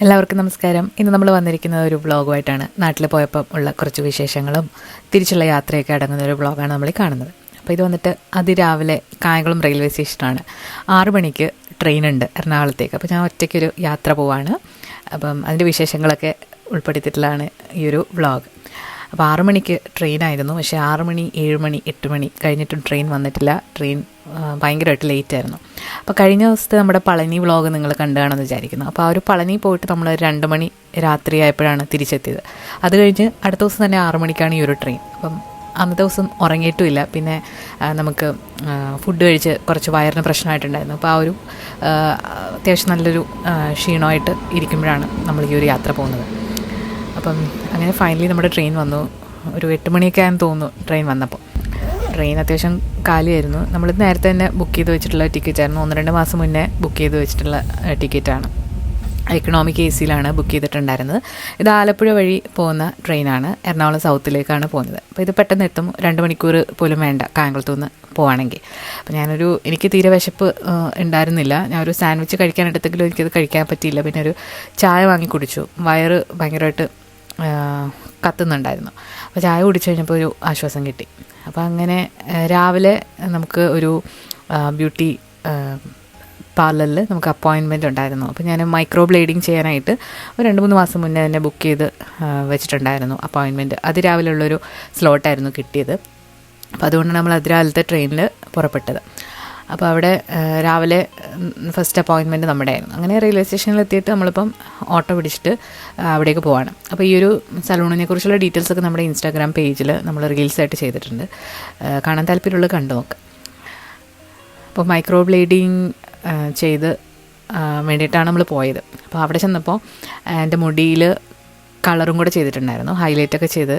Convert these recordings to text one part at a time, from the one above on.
എല്ലാവർക്കും നമസ്കാരം. ഇന്ന് നമ്മൾ വന്നിരിക്കുന്നത് ഒരു വ്ളോഗുമായിട്ടാണ്. നാട്ടിൽ പോയപ്പോൾ ഉള്ള കുറച്ച് വിശേഷങ്ങളും തിരിച്ചുള്ള യാത്രയൊക്കെ അടങ്ങുന്ന ഒരു വ്ളോഗാണ് നമ്മൾ കാണുന്നത്. അപ്പോൾ ഇത് വന്നിട്ട് അതിരാവിലെ കായംകുളം റെയിൽവേ സ്റ്റേഷനാണ്. 6 മണിക്ക് ട്രെയിനുണ്ട് എറണാകുളത്തേക്ക്. അപ്പോൾ ഞാൻ ഒറ്റയ്ക്കൊരു യാത്ര പോവാണ്. അപ്പം അതിൻ്റെ വിശേഷങ്ങളൊക്കെ ഉൾപ്പെടുത്തിയിട്ടുള്ളതാണ് ഈ ഒരു വ്ളോഗ്. അപ്പോൾ 6 മണിക്ക് ട്രെയിനായിരുന്നു. പക്ഷേ 6 മണി, 7 മണി, 8 മണി കഴിഞ്ഞിട്ടും ട്രെയിൻ വന്നിട്ടില്ല. ട്രെയിൻ ഭയങ്കരമായിട്ട് ലേറ്റ് ആയിരുന്നു. അപ്പോൾ കഴിഞ്ഞ ദിവസത്തെ നമ്മുടെ പളനി വ്ളോഗ് നിങ്ങൾ കണ്ടുകാണെന്ന് വിചാരിക്കുന്നു. അപ്പോൾ ആ ഒരു പളനി പോയിട്ട് നമ്മൾ 2 മണി രാത്രിയായപ്പോഴാണ് തിരിച്ചെത്തിയത്. അത് കഴിഞ്ഞ് അടുത്ത ദിവസം തന്നെ 6 മണിക്കാണ് ഈ ഒരു ട്രെയിൻ. അപ്പം അന്നത്തെ ദിവസം ഉറങ്ങിയിട്ടുമില്ല. പിന്നെ നമുക്ക് ഫുഡ് കഴിച്ച് കുറച്ച് വയറിന് പ്രശ്നമായിട്ടുണ്ടായിരുന്നു. അപ്പോൾ ആ ഒരു അത്യാവശ്യം നല്ലൊരു ക്ഷീണമായിട്ട് ഇരിക്കുമ്പോഴാണ് നമ്മൾ ഈ ഒരു യാത്ര പോകുന്നത്. അപ്പം അങ്ങനെ ഫൈനലി നമ്മുടെ ട്രെയിൻ വന്നു. ഒരു 8 മണിയൊക്കെ ആയെന്ന് തോന്നുന്നു ട്രെയിൻ വന്നപ്പോൾ. ട്രെയിൻ അത്യാവശ്യം കാലിയായിരുന്നു. നമ്മൾ നേരത്തെ തന്നെ ബുക്ക് ചെയ്ത് വെച്ചിട്ടുള്ള ടിക്കറ്റായിരുന്നു. 1-2 മാസം മുന്നേ ബുക്ക് ചെയ്ത് വെച്ചിട്ടുള്ള ടിക്കറ്റാണ്. എക്കണോമിക് AC-യിലാണ് ബുക്ക് ചെയ്തിട്ടുണ്ടായിരുന്നത്. ഇത് ആലപ്പുഴ വഴി പോകുന്ന ട്രെയിനാണ്. എറണാകുളം സൗത്തിലേക്കാണ് പോകുന്നത്. അപ്പോൾ ഇത് പെട്ടെന്ന് എത്തും. 2 മണിക്കൂർ പോലും വേണ്ട കായംകുളത്തു നിന്ന് പോവുകയാണെങ്കിൽ. അപ്പോൾ എനിക്ക് തീരെ വിശപ്പ് ഉണ്ടായിരുന്നില്ല. ഞാനൊരു സാൻഡ്വിച്ച് കഴിക്കാൻ എടുത്തെങ്കിലും എനിക്കത് കഴിക്കാൻ പറ്റിയില്ല. പിന്നെ ഒരു ചായ വാങ്ങി കുടിച്ചു. വയറ് ഭയങ്കരമായിട്ട് കത്തുന്നുണ്ടായിരുന്നു. അപ്പോൾ ചായ കുടിച്ചു കഴിഞ്ഞപ്പോൾ ഒരു ആശ്വാസം കിട്ടി. അപ്പോൾ അങ്ങനെ രാവിലെ നമുക്ക് ഒരു ബ്യൂട്ടി പാർലറിൽ നമുക്ക് അപ്പോയിൻമെൻ്റ് ഉണ്ടായിരുന്നു. അപ്പോൾ ഞാൻ മൈക്രോ ബ്ലേഡിങ് ചെയ്യാനായിട്ട് ഒരു 2-3 മാസം മുന്നേ തന്നെ ബുക്ക് ചെയ്ത് വെച്ചിട്ടുണ്ടായിരുന്നു അപ്പോയിൻമെൻറ്റ്. അതിരാവിലെ ഉള്ളൊരു സ്ലോട്ടായിരുന്നു കിട്ടിയത്. അപ്പോൾ അതുകൊണ്ടാണ് നമ്മൾ അതിരാവിലത്തെ ട്രെയിനിൽ പുറപ്പെട്ടത്. അപ്പോൾ അവിടെ രാവിലെ ഫസ്റ്റ് അപ്പോയിൻമെൻറ്റ് നമ്മുടെ ആയിരുന്നു. അങ്ങനെ റെയിൽവേ സ്റ്റേഷനിൽ എത്തിയിട്ട് നമ്മളിപ്പം ഓട്ടോ പിടിച്ചിട്ട് അവിടേക്ക് പോവാണ്. അപ്പോൾ ഈ ഒരു സലൂണിനെ കുറിച്ചുള്ള ഡീറ്റെയിൽസൊക്കെ നമ്മുടെ ഇൻസ്റ്റാഗ്രാം പേജിൽ നമ്മൾ റീൽസായിട്ട് ചെയ്തിട്ടുണ്ട്. കാണാൻ താല്പര്യമുള്ളത് കണ്ടു നോക്ക്. അപ്പോൾ മൈക്രോ ബ്ലേഡിങ് ചെയ്ത് വേണ്ടിയിട്ടാണ് നമ്മൾ പോയത്. അപ്പോൾ അവിടെ ചെന്നപ്പോൾ എൻ്റെ മുടിയിൽ കളറും കൂടെ ചെയ്തിട്ടുണ്ടായിരുന്നു. ഹൈലൈറ്റൊക്കെ ചെയ്ത്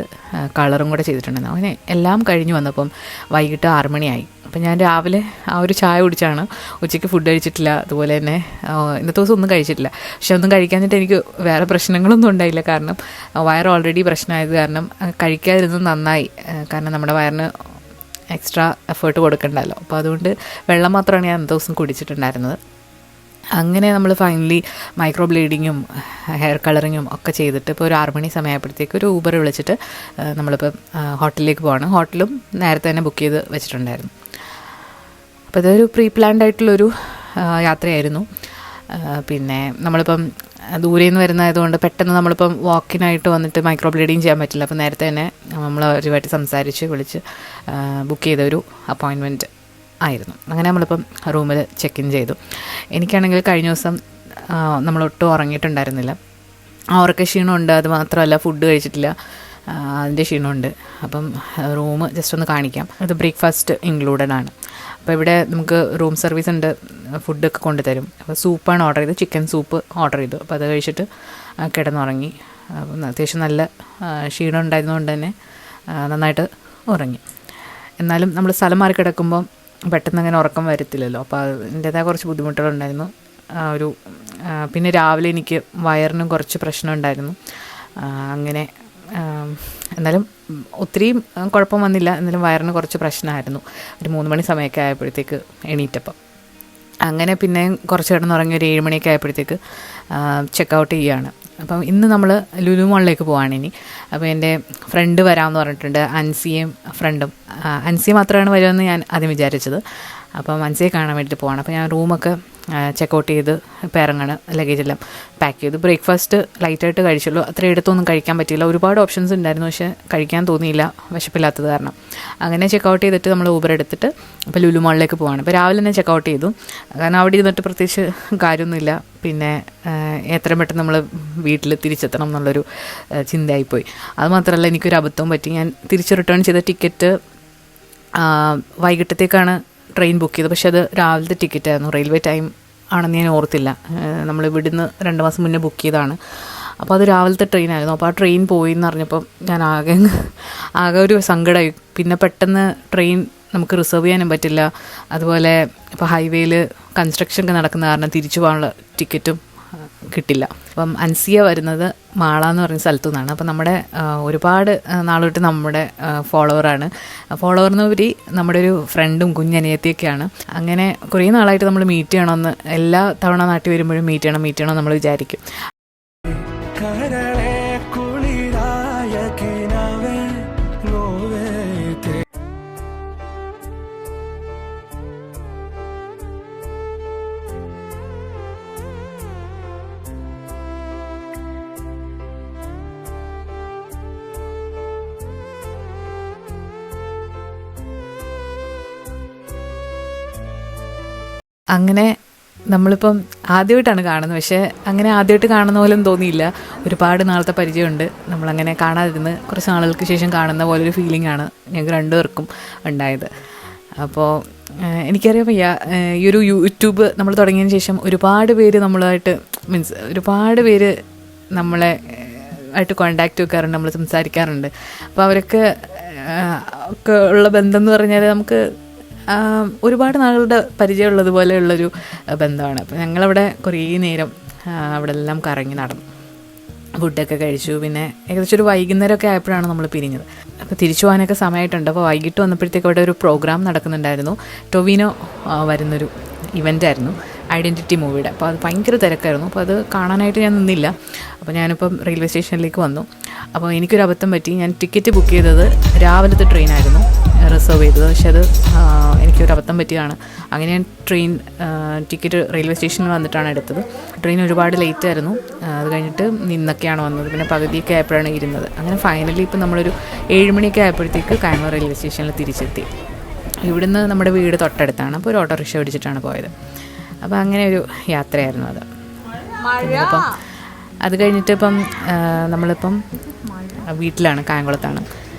കളറും കൂടെ ചെയ്തിട്ടുണ്ടായിരുന്നു. അങ്ങനെ എല്ലാം കഴിഞ്ഞ് വന്നപ്പം വൈകിട്ട് 6 മണിയായി. അപ്പം ഞാൻ രാവിലെ ആ ഒരു ചായ കുടിച്ചാണ്. ഉച്ചയ്ക്ക് ഫുഡ് കഴിച്ചിട്ടില്ല. അതുപോലെ തന്നെ ഇന്നത്തെ ദിവസം ഒന്നും കഴിച്ചിട്ടില്ല. പക്ഷെ ഒന്നും കഴിക്കാഞ്ഞിട്ട് എനിക്ക് വേറെ പ്രശ്നങ്ങളൊന്നും ഉണ്ടായില്ല. കാരണം വയറ് ഓൾറെഡി പ്രശ്നമായത് കാരണം കഴിക്കാതിരുന്നത് നന്നായി. കാരണം നമ്മുടെ വയറിന് എക്സ്ട്രാ എഫേർട്ട് കൊടുക്കണ്ടല്ലോ. അപ്പോൾ അതുകൊണ്ട് വെള്ളം മാത്രമാണ് ഞാൻ അന്നത്തെ ദിവസം കുടിച്ചിട്ടുണ്ടായിരുന്നത്. അങ്ങനെ നമ്മൾ ഫൈനലി മൈക്രോ ബ്ലേഡിങ്ങും ഹെയർ കളറിങ്ങും ഒക്കെ ചെയ്തിട്ട് ഇപ്പോൾ ഒരു 6 മണി സമയമായപ്പോഴത്തേക്ക് ഒരു ഊബർ വിളിച്ചിട്ട് നമ്മളിപ്പോൾ ഹോട്ടലിലേക്ക് പോവാണ്. ഹോട്ടലും നേരത്തെ തന്നെ ബുക്ക് ചെയ്ത് വെച്ചിട്ടുണ്ടായിരുന്നു. അപ്പോൾ ഇതൊരു പ്രീ പ്ലാൻഡ് ആയിട്ടുള്ളൊരു യാത്രയായിരുന്നു. പിന്നെ നമ്മളിപ്പം ദൂരെ നിന്ന് വരുന്നതായതുകൊണ്ട് പെട്ടെന്ന് നമ്മളിപ്പം വാക്കിനായിട്ട് വന്നിട്ട് മൈക്രോ ബ്ലേഡിങ് ചെയ്യാൻ പറ്റില്ല. അപ്പോൾ നേരത്തെ തന്നെ നമ്മൾ അവരുമായിട്ട് സംസാരിച്ച് വിളിച്ച് ബുക്ക് ചെയ്തൊരു അപ്പോയിൻമെൻറ്റ് ആയിരുന്നു. അങ്ങനെ നമ്മളിപ്പം റൂമിൽ ചെക്ക് ഇൻ ചെയ്തു. എനിക്കാണെങ്കിൽ കഴിഞ്ഞ ദിവസം നമ്മളൊട്ടും ഉറങ്ങിയിട്ടുണ്ടായിരുന്നില്ല. ഉറക്ക ക്ഷീണമുണ്ട്. അത് മാത്രമല്ല ഫുഡ് കഴിച്ചിട്ടില്ല, അതിൻ്റെ ക്ഷീണമുണ്ട്. അപ്പം റൂം ജസ്റ്റ് ഒന്ന് കാണിക്കാം. അത് ബ്രേക്ക്ഫാസ്റ്റ് ഇൻക്ലൂഡഡ് ആണ്. അപ്പോൾ ഇവിടെ നമുക്ക് റൂം സർവീസ് ഉണ്ട്, ഫുഡൊക്കെ കൊണ്ടുതരും. അപ്പോൾ സൂപ്പാണ് ഓർഡർ ചെയ്തത്, ചിക്കൻ സൂപ്പ് ഓർഡർ ചെയ്തു. അപ്പോൾ അത് കഴിച്ചിട്ട് കിടന്നുറങ്ങി. അപ്പം അത്യാവശ്യം നല്ല ക്ഷീണം ഉണ്ടായിരുന്നതുകൊണ്ട് തന്നെ നന്നായിട്ട് ഉറങ്ങി. എന്നാലും നമ്മൾ സ്ഥലം മാറി കിടക്കുമ്പം പെട്ടെന്ന് അങ്ങനെ ഉറക്കം വരത്തില്ലല്ലോ. അപ്പോൾ അതിൻ്റേതായ കുറച്ച് ബുദ്ധിമുട്ടുകളുണ്ടായിരുന്നു. പിന്നെ രാവിലെ എനിക്ക് വയറിനും കുറച്ച് പ്രശ്നമുണ്ടായിരുന്നു. അങ്ങനെ എന്നാലും ഒത്തിരിയും കുഴപ്പം വന്നില്ല. എന്നാലും വയറിന് കുറച്ച് പ്രശ്നമായിരുന്നു. ഒരു 3 മണി സമയമൊക്കെ ആയപ്പോഴത്തേക്ക് എണീറ്റപ്പം. അങ്ങനെ പിന്നെ കുറച്ച് കിടന്നുറങ്ങി ഒരു 7 മണിയൊക്കെ ആയപ്പോഴത്തേക്ക് ചെക്കൗട്ട് ചെയ്യുകയാണ്. അപ്പം ഇന്ന് നമ്മൾ ലുലു മോളിലേക്ക് പോവാണ് ഇനി. അപ്പോൾ എൻ്റെ ഫ്രണ്ട് വരാമെന്ന് പറഞ്ഞിട്ടുണ്ട്. അൻസിയും ഫ്രണ്ടും. അൻസി മാത്രമാണ് വരുമെന്ന് ഞാൻ ആദ്യം വിചാരിച്ചത്. അപ്പം അൻസിയെ കാണാൻ വേണ്ടിയിട്ട് പോവാണ്. അപ്പോൾ ഞാൻ റൂമൊക്കെ ചെക്കൗട്ട് ചെയ്ത് ഇപ്പോൾ ഇറങ്ങണം. ലഗേജെല്ലാം പാക്ക് ചെയ്തു. ബ്രേക്ക്ഫാസ്റ്റ് ലൈറ്റായിട്ട് കഴിച്ചുള്ളൂ. അത്ര എടുത്തൊന്നും കഴിക്കാൻ പറ്റിയില്ല. ഒരുപാട് ഓപ്ഷൻസ് ഉണ്ടായിരുന്നു, പക്ഷേ കഴിക്കാൻ തോന്നിയില്ല വിശപ്പില്ലാത്തത് കാരണം. അങ്ങനെ ചെക്കൗട്ട് ചെയ്തിട്ട് നമ്മൾ ഊബർ എടുത്തിട്ട് ഇപ്പോൾ ലുലു മോളിലേക്ക് പോവാണ്. അപ്പോൾ രാവിലെ തന്നെ ചെക്കൗട്ട് ചെയ്തു. കാരണം അവിടെ ഇരുന്നിട്ട് പ്രത്യേകിച്ച് കാര്യമൊന്നുമില്ല. പിന്നെ എത്രയും പെട്ടെന്ന് നമ്മൾ വീട്ടിൽ തിരിച്ചെത്തണം എന്നുള്ളൊരു ചിന്തയായിപ്പോയി. അതുമാത്രമല്ല എനിക്കൊരു അബദ്ധവും പറ്റി. ഞാൻ തിരിച്ച് റിട്ടേൺ ചെയ്ത ടിക്കറ്റ് വൈകിട്ടത്തേക്കാണ് ട്രെയിൻ ബുക്ക് ചെയ്തത്. പക്ഷേ അത് രാവിലത്തെ ടിക്കറ്റായിരുന്നു. റെയിൽവേ ടൈം ആണെന്ന് ഞാൻ ഓർത്തില്ല. നമ്മൾ ഇവിടുന്ന് 2 മാസം മുന്നേ ബുക്ക് ചെയ്തതാണ്. അപ്പോൾ അത് രാവിലത്തെ ട്രെയിനായിരുന്നു. അപ്പോൾ ആ ട്രെയിൻ പോയി എന്ന് പറഞ്ഞപ്പോൾ ഞാൻ ആകെ ഒരു സങ്കടമായി. പിന്നെ പെട്ടെന്ന് ട്രെയിൻ നമുക്ക് റിസർവ് ചെയ്യാനും പറ്റില്ല. അതുപോലെ ഇപ്പോൾ ഹൈവേയിൽ കൺസ്ട്രക്ഷൻ ഒക്കെ നടക്കുന്ന കാരണം തിരിച്ചു പോകാനുള്ള ടിക്കറ്റും കിട്ടില്ല. അപ്പം അൻസിയ വരുന്നത് മാള എന്ന് പറഞ്ഞ സ്ഥലത്തു നിന്നാണ്. അപ്പം നമ്മുടെ ഒരുപാട് നാളോട്ട് നമ്മുടെ ഫോളോവറിനുപരി നമ്മുടെ ഒരു ഫ്രണ്ടും കുഞ്ഞനിയത്തിയൊക്കെയാണ്. അങ്ങനെ കുറേ നാളായിട്ട് നമ്മൾ മീറ്റ് ചെയ്യണമെന്ന് എല്ലാ തവണ നാട്ടിൽ വരുമ്പോഴും മീറ്റ് ചെയ്യണം നമ്മൾ വിചാരിക്കും. അങ്ങനെ നമ്മളിപ്പം ആദ്യമായിട്ടാണ് കാണുന്നത്. പക്ഷേ അങ്ങനെ ആദ്യമായിട്ട് കാണുന്ന പോലും തോന്നിയില്ല. ഒരുപാട് നാളത്തെ പരിചയമുണ്ട്. നമ്മളങ്ങനെ കാണാതിരുന്ന് കുറച്ച് നാളുകൾക്ക് ശേഷം കാണുന്ന പോലൊരു ഫീലിംഗ് ആണ് ഞങ്ങൾക്ക് രണ്ടുപേർക്കും ഉണ്ടായത്. അപ്പോൾ എനിക്കറിയാം വയ്യ, ഈ ഒരു യൂട്യൂബ് നമ്മൾ തുടങ്ങിയതിന് ശേഷം ഒരുപാട് പേര് നമ്മളായിട്ട് ഒരുപാട് പേര് നമ്മളെ ആയിട്ട് കോണ്ടാക്റ്റ് വെക്കാറുണ്ട്, നമ്മൾ സംസാരിക്കാറുണ്ട്. അപ്പോൾ അവരൊക്കെ ഒക്കെ ഉള്ള ബന്ധം എന്ന് പറഞ്ഞാൽ നമുക്ക് ഒരുപാട് നാളുകളുടെ പരിചയമുള്ളതുപോലെയുള്ളൊരു ബന്ധമാണ്. അപ്പോൾ ഞങ്ങളവിടെ കുറേ നേരം അവിടെ എല്ലാം കറങ്ങി നടന്നു, ഫുഡൊക്കെ കഴിച്ചു. പിന്നെ ഏകദേശം ഒരു വൈകുന്നേരമൊക്കെ ആയപ്പോഴാണ് നമ്മൾ പിരിഞ്ഞത്. അപ്പോൾ തിരിച്ചു പോകാനൊക്കെ സമയമായിട്ടുണ്ട്. അപ്പോൾ വൈകിട്ട് വന്നപ്പോഴത്തേക്ക് അവിടെ ഒരു പ്രോഗ്രാം നടക്കുന്നുണ്ടായിരുന്നു. ടൊവിനോ വരുന്നൊരു ഇവൻ്റായിരുന്നു, ഐഡൻറ്റിറ്റി മൂവിയുടെ. അപ്പോൾ അത് ഭയങ്കര തിരക്കായിരുന്നു. അപ്പോൾ അത് കാണാനായിട്ട് ഞാൻ നിന്നില്ല. അപ്പോൾ ഞാനിപ്പം റെയിൽവേ സ്റ്റേഷനിലേക്ക് വന്നു. അപ്പോൾ എനിക്കൊരു അബദ്ധം പറ്റി. ഞാൻ ടിക്കറ്റ് ബുക്ക് ചെയ്തത് രാവിലത്തെ ട്രെയിനായിരുന്നു റിസർവ് ചെയ്തത്. പക്ഷെ അത് എനിക്കൊരു അബദ്ധം പറ്റിയതാണ്. അങ്ങനെ ഞാൻ ടിക്കറ്റ് റെയിൽവേ സ്റ്റേഷനിൽ വന്നിട്ടാണ് എടുത്തത്. ട്രെയിൻ ഒരുപാട് ലേറ്റ് ആയിരുന്നു. അത് കഴിഞ്ഞിട്ട് നിന്നൊക്കെയാണ് വന്നത്. പിന്നെ പകുതിയൊക്കെ ആയപ്പോഴാണ് ഇരുന്നത്. അങ്ങനെ ഫൈനലി ഇപ്പം നമ്മളൊരു 7 മണിയൊക്കെ ആയപ്പോഴത്തേക്ക് കായംകുളം റെയിൽവേ സ്റ്റേഷനിൽ തിരിച്ചെത്തി. ഇവിടുന്ന് നമ്മുടെ വീട് തൊട്ടടുത്താണ്. അപ്പോൾ ഒരു ഓട്ടോറിക്ഷ പിടിച്ചിട്ടാണ് പോയത്. അപ്പോൾ അങ്ങനെ ഒരു യാത്രയായിരുന്നു അത്. അപ്പം അത് കഴിഞ്ഞിട്ട് ഇപ്പം നമ്മളിപ്പം വീട്ടിലാണ്, കായംകുളത്താണ്.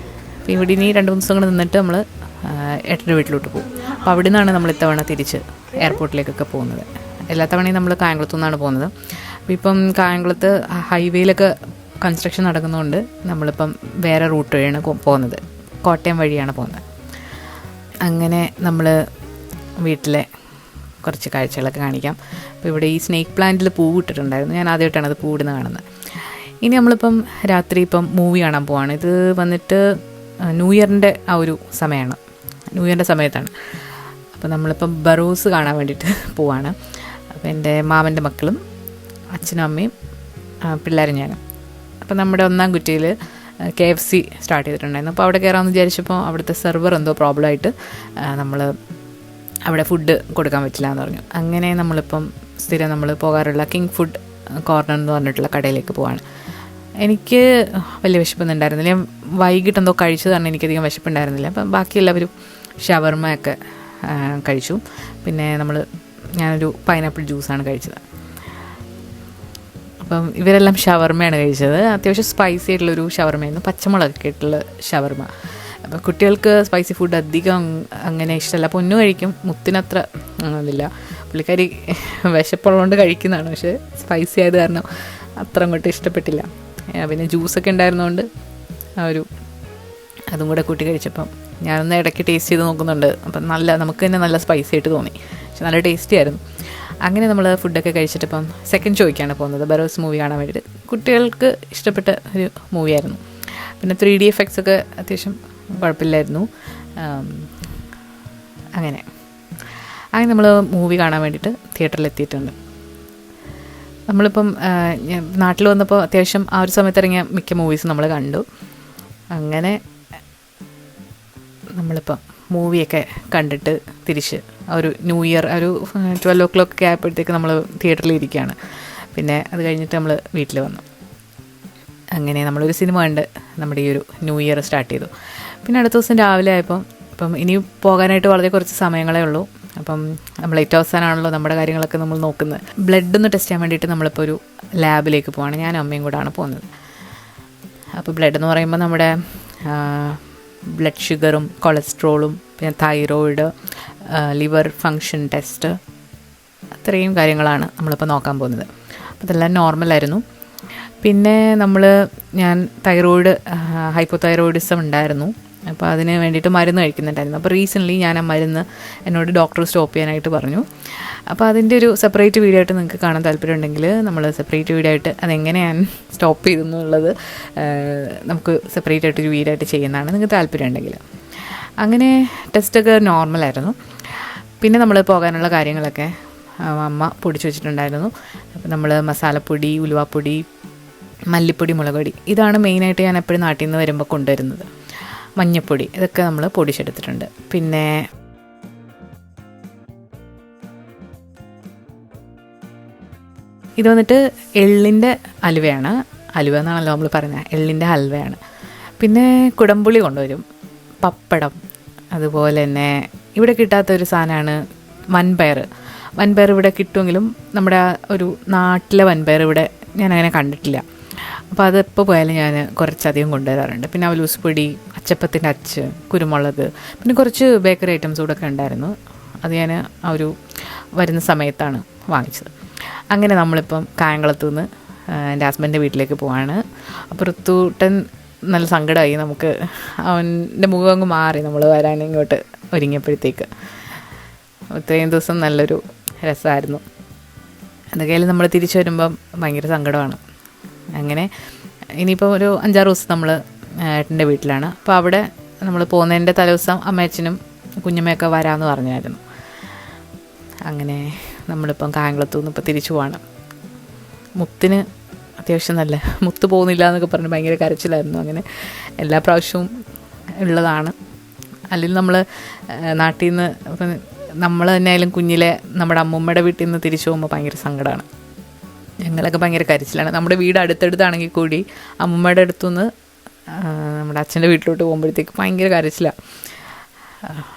അപ്പോൾ ഇവിടെ ഇനി 2-3 ദിവസം കൂടെ നിന്നിട്ട് നമ്മൾ ഏട്ടൻ്റെ വീട്ടിലോട്ട് പോകും. അപ്പോൾ അവിടെ നിന്നാണ് നമ്മൾ ഇത്തവണ തിരിച്ച് എയർപോർട്ടിലേക്കൊക്കെ പോകുന്നത്. എല്ലാ തവണയും നമ്മൾ കായംകുളത്തു നിന്നാണ് പോകുന്നത്. അപ്പോൾ ഇപ്പം കായംകുളത്ത് ഹൈവേയിലൊക്കെ കൺസ്ട്രക്ഷൻ നടക്കുന്നതുകൊണ്ട് നമ്മളിപ്പം വേറെ റൂട്ട് വഴിയാണ് പോകുന്നത്, കോട്ടയം വഴിയാണ് പോകുന്നത്. അങ്ങനെ നമ്മൾ വീട്ടിലെ കുറച്ച് കാഴ്ചകളൊക്കെ കാണിക്കാം. അപ്പോൾ ഇവിടെ ഈ സ്നേക്ക് പ്ലാന്റിൽ പൂവ് ഇട്ടിട്ടുണ്ടായിരുന്നു. ഞാൻ ആദ്യമായിട്ടാണ് അത് പൂവിടുന്ന കാണുന്നത്. ഇനി നമ്മളിപ്പം രാത്രി ഇപ്പം മൂവി കാണാൻ പോവാണ്. ഇത് വന്നിട്ട് ന്യൂ ഇയറിൻ്റെ ആ ഒരു സമയമാണ്, ന്യൂ ഇയറിൻ്റെ സമയത്താണ്. അപ്പോൾ നമ്മളിപ്പം ബറോസ് കാണാൻ വേണ്ടിയിട്ട് പോവാണ്. അപ്പോൾ എൻ്റെ മാമൻ്റെ മക്കളും അച്ഛനും അമ്മയും പിള്ളേരും ഞാനും. അപ്പോൾ നമ്മുടെ 1-ാം കുറ്റിയിൽ KFC സ്റ്റാർട്ട് ചെയ്തിട്ടുണ്ടായിരുന്നു. അപ്പോൾ അവിടെ കയറാമെന്ന് വിചാരിച്ചപ്പോൾ അവിടുത്തെ സെർവർ എന്തോ പ്രോബ്ലം ആയിട്ട് നമ്മൾ അവിടെ ഫുഡ് കൊടുക്കാൻ പറ്റില്ല എന്ന് പറഞ്ഞു. അങ്ങനെ നമ്മളിപ്പം സ്ഥിരം നമ്മൾ പോകാറുള്ള കിങ് ഫുഡ് കോർണർ എന്ന് പറഞ്ഞിട്ടുള്ള കടയിലേക്ക് പോവാണ്. എനിക്ക് വലിയ വിശപ്പൊന്നും ഉണ്ടായിരുന്നില്ല. ഞാൻ വൈകിട്ട് എന്തോ കഴിച്ചത് കാരണം എനിക്കധികം വിശപ്പുണ്ടായിരുന്നില്ല. അപ്പം ബാക്കി എല്ലാവരും ഷവർമയൊക്കെ കഴിച്ചു. പിന്നെ ഞാനൊരു പൈനാപ്പിൾ ജ്യൂസാണ് കഴിച്ചത്. അപ്പം ഇവരെല്ലാം ഷവർമയാണ് കഴിച്ചത്. അത്യാവശ്യം സ്പൈസി ആയിട്ടുള്ളൊരു ഷവർമയായിരുന്നു, പച്ചമുളകൊക്കെ ആയിട്ടുള്ള ഷവർമ. അപ്പോൾ കുട്ടികൾക്ക് സ്പൈസി ഫുഡ് അധികം അങ്ങനെ ഇഷ്ടമല്ല. പൊന്നു കഴിക്കും, മുത്തിനത്ര ഇതില്ല. പുള്ളിക്കാരി വിശപ്പുള്ളതുകൊണ്ട് കഴിക്കുന്നതാണ്, പക്ഷേ സ്പൈസി ആയത് കാരണം അത്ര അങ്ങോട്ട് ഇഷ്ടപ്പെട്ടില്ല. പിന്നെ ജ്യൂസൊക്കെ ഉണ്ടായിരുന്നതുകൊണ്ട് അതും കൂടെ കൂട്ടി കഴിച്ചപ്പം ഞാനൊന്ന് ഇടയ്ക്ക് ടേസ്റ്റ് ചെയ്ത് നോക്കുന്നുണ്ട്. അപ്പം നമുക്ക് തന്നെ നല്ല സ്പൈസി ആയിട്ട് തോന്നി, പക്ഷെ നല്ല ടേസ്റ്റി ആയിരുന്നു. അങ്ങനെ നമ്മൾ ഫുഡൊക്കെ കഴിച്ചിട്ടിപ്പം സെക്കൻഡ് ഷോയ്ക്കാണ് പോകുന്നത്, ബറോസ് മൂവി കാണാൻ വേണ്ടിയിട്ട്. കുട്ടികൾക്ക് ഇഷ്ടപ്പെട്ട ഒരു മൂവിയായിരുന്നു. പിന്നെ 3D എഫക്ട്സ് ഒക്കെ അത്യാവശ്യം കുഴപ്പമില്ലായിരുന്നു. അങ്ങനെ നമ്മൾ മൂവി കാണാൻ വേണ്ടിയിട്ട് തിയേറ്ററിൽ എത്തിയിട്ടുണ്ട്. നമ്മളിപ്പം നാട്ടിൽ വന്നപ്പോൾ അത്യാവശ്യം ആ ഒരു സമയത്ത് ഇറങ്ങിയ മിക്ക മൂവീസും നമ്മൾ കണ്ടു. അങ്ങനെ നമ്മളിപ്പം മൂവിയൊക്കെ കണ്ടിട്ട് തിരിച്ച് ഒരു ന്യൂ ഇയർ ഒരു 12 o'clock ആയപ്പോഴത്തേക്ക് നമ്മൾ തിയേറ്ററിൽ ഇരിക്കുകയാണ്. പിന്നെ അത് കഴിഞ്ഞിട്ട് നമ്മൾ വീട്ടിൽ വന്നു. അങ്ങനെ നമ്മളൊരു സിനിമ കണ്ട് നമ്മുടെ ഈ ഒരു ന്യൂ ഇയർ സ്റ്റാർട്ട് ചെയ്തു. പിന്നെ അടുത്ത ദിവസം രാവിലെ ആയപ്പം ഇനി പോകാനായിട്ട് വളരെ കുറച്ച് സമയങ്ങളേ ഉള്ളൂ. അപ്പം നമ്മൾ ഏറ്റവും അവസാനമാണല്ലോ നമ്മുടെ കാര്യങ്ങളൊക്കെ നമ്മൾ നോക്കുന്നത്. ബ്ലഡ് ഒന്ന് ടെസ്റ്റ് ചെയ്യാൻ വേണ്ടിയിട്ട് നമ്മളിപ്പോൾ ഒരു ലാബിലേക്ക് പോവാണ്. ഞാനും അമ്മയും കൂടാണ് പോകുന്നത്. അപ്പോൾ ബ്ലഡ് എന്ന് പറയുമ്പോൾ നമ്മുടെ ബ്ലഡ് ഷുഗറും കൊളസ്ട്രോളും പിന്നെ തൈറോയിഡ്, ലിവർ ഫങ്ഷൻ ടെസ്റ്റ്, അത്രയും കാര്യങ്ങളാണ് നമ്മളിപ്പോൾ നോക്കാൻ പോകുന്നത്. അപ്പോൾ ഇതെല്ലാം നോർമലായിരുന്നു. പിന്നെ ഞാൻ തൈറോയിഡ് ഹൈപ്പോതൈറോയിഡിസം ഉണ്ടായിരുന്നു. അപ്പോൾ അതിന് വേണ്ടിയിട്ട് മരുന്ന് കഴിക്കുന്നുണ്ടായിരുന്നു. അപ്പോൾ റീസെൻ്റ്ലി ഞാൻ ആ മരുന്ന് എന്നോട് ഡോക്ടർ സ്റ്റോപ്പ് ചെയ്യാനായിട്ട് പറഞ്ഞു. അപ്പോൾ അതിൻ്റെ ഒരു സെപ്പറേറ്റ് വീഡിയോ ആയിട്ട് നിങ്ങൾക്ക് കാണാൻ താല്പര്യമുണ്ടെങ്കിൽ നമ്മൾ സെപ്പറേറ്റ് വീഡിയോ ആയിട്ട് അതെങ്ങനെ ഞാൻ സ്റ്റോപ്പ് ചെയ്തു എന്നുള്ളത് നമുക്ക് സെപ്പറേറ്റ് ആയിട്ടൊരു വീഡിയോ ആയിട്ട് ചെയ്യുന്നതാണ്, നിങ്ങൾക്ക് താല്പര്യം ഉണ്ടെങ്കിൽ. അങ്ങനെ ടെസ്റ്റൊക്കെ നോർമലായിരുന്നു. പിന്നെ നമ്മൾ പോകാനുള്ള കാര്യങ്ങളൊക്കെ അമ്മ പൊടിച്ച് വെച്ചിട്ടുണ്ടായിരുന്നു. അപ്പോൾ നമ്മൾ മസാലപ്പൊടി, ഉലുവാപ്പൊടി, മല്ലിപ്പൊടി, മുളക് പൊടി, ഇതാണ് മെയിനായിട്ട് ഞാൻ എപ്പോഴും നാട്ടിൽ നിന്ന് വരുമ്പോൾ കൊണ്ടുവരുന്നത്. മഞ്ഞൾപ്പൊടി, ഇതൊക്കെ നമ്മൾ പൊടിച്ചെടുത്തിട്ടുണ്ട്. പിന്നെ ഇത് വന്നിട്ട് എള്ളിൻ്റെ അലുവയാണ്. അലുവ എന്നാണല്ലോ നമ്മൾ പറയുന്നത്, എള്ളിൻ്റെ ഹൽവയാണ്. പിന്നെ കുടംപുളി കൊണ്ടുവരും, പപ്പടം, അതുപോലെ തന്നെ ഇവിടെ കിട്ടാത്തൊരു സാധനമാണ് വൻപയർ. വൻപയർ ഇവിടെ കിട്ടുമെങ്കിലും നമ്മുടെ ആ ഒരു നാട്ടിലെ വൻപയർ ഇവിടെ ഞാനങ്ങനെ കണ്ടിട്ടില്ല. അപ്പോൾ അതെപ്പോൾ പോയാലും ഞാൻ കുറച്ചധികം കൊണ്ടുവരാറുണ്ട്. പിന്നെ അവലൂസ് പൊടി, അച്ചപ്പത്തിൻ്റെ അച്ച്, കുരുമുളക്, പിന്നെ കുറച്ച് ബേക്കറി ഐറ്റംസ് കൂടെ ഒക്കെ ഉണ്ടായിരുന്നു. അത് ഞാൻ ആ ഒരു വരുന്ന സമയത്താണ് വാങ്ങിച്ചത്. അങ്ങനെ നമ്മളിപ്പം കായംകുളത്തു നിന്ന് എൻ്റെ ഹസ്ബൻഡിൻ്റെ വീട്ടിലേക്ക് പോവാണ്. അപ്പോൾ ഋത്തൂട്ടൻ നല്ല സങ്കടമായി. നമുക്ക് അവൻ്റെ മുഖം അങ്ങ് മാറി നമ്മൾ വരാൻ ഇങ്ങോട്ട് ഒരുങ്ങിയപ്പോഴത്തേക്ക്. ഇത്രയും ദിവസം നല്ലൊരു രസമായിരുന്നു. എന്തൊക്കെയായാലും നമ്മൾ തിരിച്ചു വരുമ്പം ഭയങ്കര സങ്കടമാണ്. അങ്ങനെ ഇനിയിപ്പോൾ ഒരു 5-6 ദിവസം നമ്മൾ ഏട്ടൻ്റെ വീട്ടിലാണ്. അപ്പോൾ അവിടെ നമ്മൾ പോകുന്നതിൻ്റെ തലേദിവസം അമ്മയച്ചനും കുഞ്ഞമ്മയൊക്കെ വരാമെന്ന് പറഞ്ഞായിരുന്നു. അങ്ങനെ നമ്മളിപ്പം കായംകുളത്തു നിന്ന് ഇപ്പോൾ തിരിച്ചു പോവാണ്. മുത്തിന് അത്യാവശ്യം നല്ല മുത്ത് പോകുന്നില്ല എന്നൊക്കെ പറഞ്ഞ് ഭയങ്കര കരച്ചിലായിരുന്നു. അങ്ങനെ എല്ലാ പ്രാവശ്യവും ഉള്ളതാണ്. അല്ലെങ്കിൽ നമ്മൾ നാട്ടിൽ നിന്ന് ഇപ്പം നമ്മൾ തന്നെ ആയാലും കുഞ്ഞിലെ നമ്മുടെ അമ്മൂമ്മയുടെ വീട്ടിൽ നിന്ന് തിരിച്ചു പോകുമ്പോൾ ഭയങ്കര സങ്കടമാണ്. ഞങ്ങളൊക്കെ ഭയങ്കര കരച്ചിലാണ്. നമ്മുടെ വീട് അടുത്തടുത്താണെങ്കിൽ കൂടി അമ്മൂമ്മയുടെ അടുത്തുനിന്ന് നമ്മുടെ അച്ഛൻ്റെ വീട്ടിലോട്ട് പോകുമ്പോഴത്തേക്ക് ഭയങ്കര കരച്ചിലാണ്.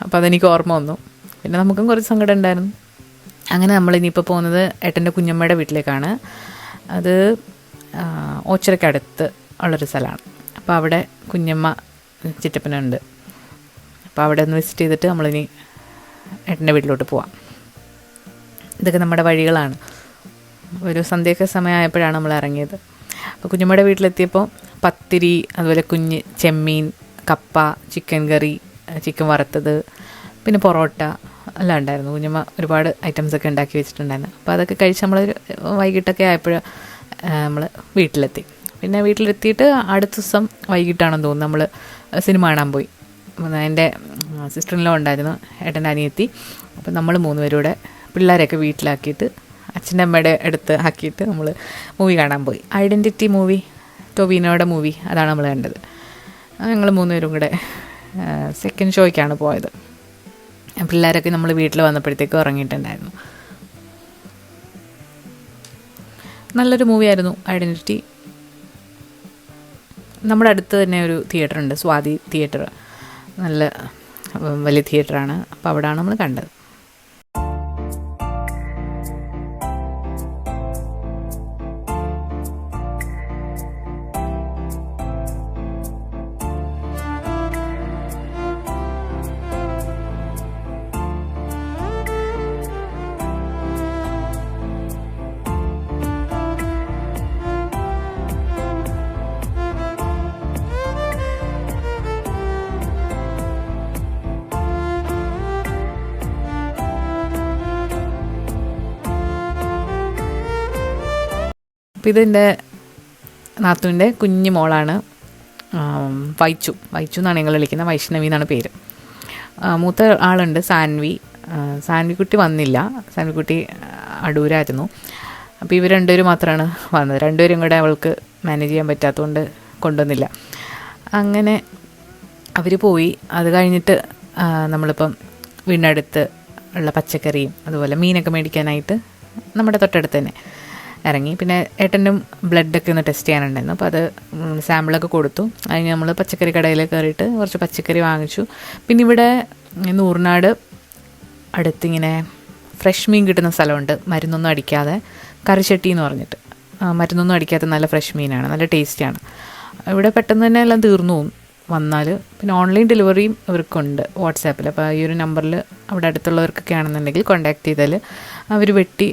അപ്പോൾ അതെനിക്ക് ഓർമ്മ വന്നു. പിന്നെ നമുക്കും കുറച്ച് സങ്കടം ഉണ്ടായിരുന്നു. അങ്ങനെ നമ്മളിനിയിപ്പോൾ പോകുന്നത് ഏട്ടൻ്റെ കുഞ്ഞമ്മയുടെ വീട്ടിലേക്കാണ്. അത് ഓച്ചിറയ്ക്കടുത്ത് ഉള്ളൊരു സ്ഥലമാണ്. അപ്പോൾ അവിടെ കുഞ്ഞമ്മ ചിറ്റപ്പനുണ്ട്. അപ്പോൾ അവിടെ ഒന്ന് വിസിറ്റ് ചെയ്തിട്ട് നമ്മളിനി ഏട്ടൻ്റെ വീട്ടിലോട്ട് പോവാം. ഇതൊക്കെ നമ്മുടെ വഴികളാണ്. ഒരു സന്ധ്യയൊക്കെ സമയമായപ്പോഴാണ് നമ്മൾ ഇറങ്ങിയത്. അപ്പോൾ കുഞ്ഞമ്മയുടെ വീട്ടിലെത്തിയപ്പോൾ പത്തിരി, അതുപോലെ കുഞ്ഞ് ചെമ്മീൻ, കപ്പ, ചിക്കൻ കറി, ചിക്കൻ വറുത്തത്, പിന്നെ പൊറോട്ട എല്ലാം ഉണ്ടായിരുന്നു. കുഞ്ഞമ്മ ഒരുപാട് ഐറ്റംസൊക്കെ ഉണ്ടാക്കി വെച്ചിട്ടുണ്ടായിരുന്നു. അപ്പോൾ അതൊക്കെ കഴിച്ച് നമ്മൾ വൈകിട്ടൊക്കെ ആയപ്പോൾ നമ്മൾ വീട്ടിലെത്തി. പിന്നെ വീട്ടിലെത്തിയിട്ട് അടുത്ത ദിവസം വൈകിട്ടാണെന്ന് തോന്നുന്നു നമ്മൾ സിനിമ കാണാൻ പോയി. എൻ്റെ സിസ്റ്ററിലോ ഉണ്ടായിരുന്നു, ഏട്ടൻ്റെ അനിയത്തി. അപ്പോൾ നമ്മൾ 3 പേരൂടെ പിള്ളേരെയൊക്കെ വീട്ടിലാക്കിയിട്ട് അച്ഛൻ്റെ അമ്മയുടെ അടുത്ത് ആക്കിയിട്ട് നമ്മൾ മൂവി കാണാൻ പോയി. ഐഡൻറ്റിറ്റി മൂവി, ടൊവിനോയുടെ മൂവി, അതാണ് നമ്മൾ കണ്ടത്. ഞങ്ങൾ 3 പേരും കൂടെ സെക്കൻഡ് ഷോയ്ക്കാണ് പോയത്. പിള്ളേരൊക്കെ നമ്മൾ വീട്ടിൽ വന്നപ്പോഴത്തേക്കും ഉറങ്ങിയിട്ടുണ്ടായിരുന്നു. നല്ലൊരു മൂവിയായിരുന്നു ഐഡൻറ്റിറ്റി. നമ്മുടെ അടുത്ത് തന്നെ ഒരു തിയേറ്റർ ഉണ്ട്, സ്വാതി തിയേറ്റർ. നല്ല വലിയ തിയേറ്ററാണ്. അപ്പോൾ അവിടെയാണ് നമ്മൾ കണ്ടത്. അപ്പോൾ ഇതെൻ്റെ നാത്തുവിൻ്റെ കുഞ്ഞു മോളാണ്, വൈച്ചു എന്നാണ് ഞങ്ങൾ വിളിക്കുന്നത്. വൈഷ്ണവി എന്നാണ് പേര്. മൂത്ത ആളുണ്ട് സാൻവിക്കുട്ടി വന്നില്ല. സാൻവിക്കുട്ടി അടൂരായിരുന്നു. അപ്പോൾ ഇവർ 2 പേരും മാത്രമാണ് വന്നത്. 2 പേരും കൂടെ അവൾക്ക് മാനേജ് ചെയ്യാൻ പറ്റാത്തതുകൊണ്ട് കൊണ്ടുവന്നില്ല. അങ്ങനെ അവർ പോയി. അത് കഴിഞ്ഞിട്ട് നമ്മളിപ്പം വീടിനടുത്ത് ഉള്ള പച്ചക്കറിയും അതുപോലെ മീനൊക്കെ മേടിക്കാനായിട്ട് നമ്മുടെ തൊട്ടടുത്ത് തന്നെ ഇറങ്ങി. പിന്നെ ഏട്ടനും ബ്ലഡൊക്കെ ഒന്ന് ടെസ്റ്റ് ചെയ്യാനുണ്ടായിരുന്നു. അപ്പോൾ അത് സാമ്പിളൊക്കെ കൊടുത്തു. അതിന് നമ്മൾ പച്ചക്കറി കടയിൽ കയറിയിട്ട് കുറച്ച് പച്ചക്കറി വാങ്ങിച്ചു. പിന്നെ ഇവിടെ നൂറിനാട് അടുത്തിങ്ങനെ ഫ്രഷ് മീൻ കിട്ടുന്ന സ്ഥലമുണ്ട്, മരുന്നൊന്നും അടിക്കാതെ. കറിച്ചട്ടി എന്ന് പറഞ്ഞിട്ട്, മരുന്നൊന്നും അടിക്കാത്ത നല്ല ഫ്രഷ് മീനാണ്, നല്ല ടേസ്റ്റിയാണ്. ഇവിടെ പെട്ടെന്ന് തന്നെ എല്ലാം തീർന്നു വന്നാൽ. പിന്നെ ഓൺലൈൻ ഡെലിവറിയും ഇവർക്കുണ്ട് വാട്സാപ്പിൽ. അപ്പോൾ ഈ ഒരു നമ്പറിൽ അവിടെ അടുത്തുള്ളവർക്കൊക്കെ ആണെന്നുണ്ടെങ്കിൽ കോൺടാക്ട് ചെയ്താൽ അവർ വെട്ടി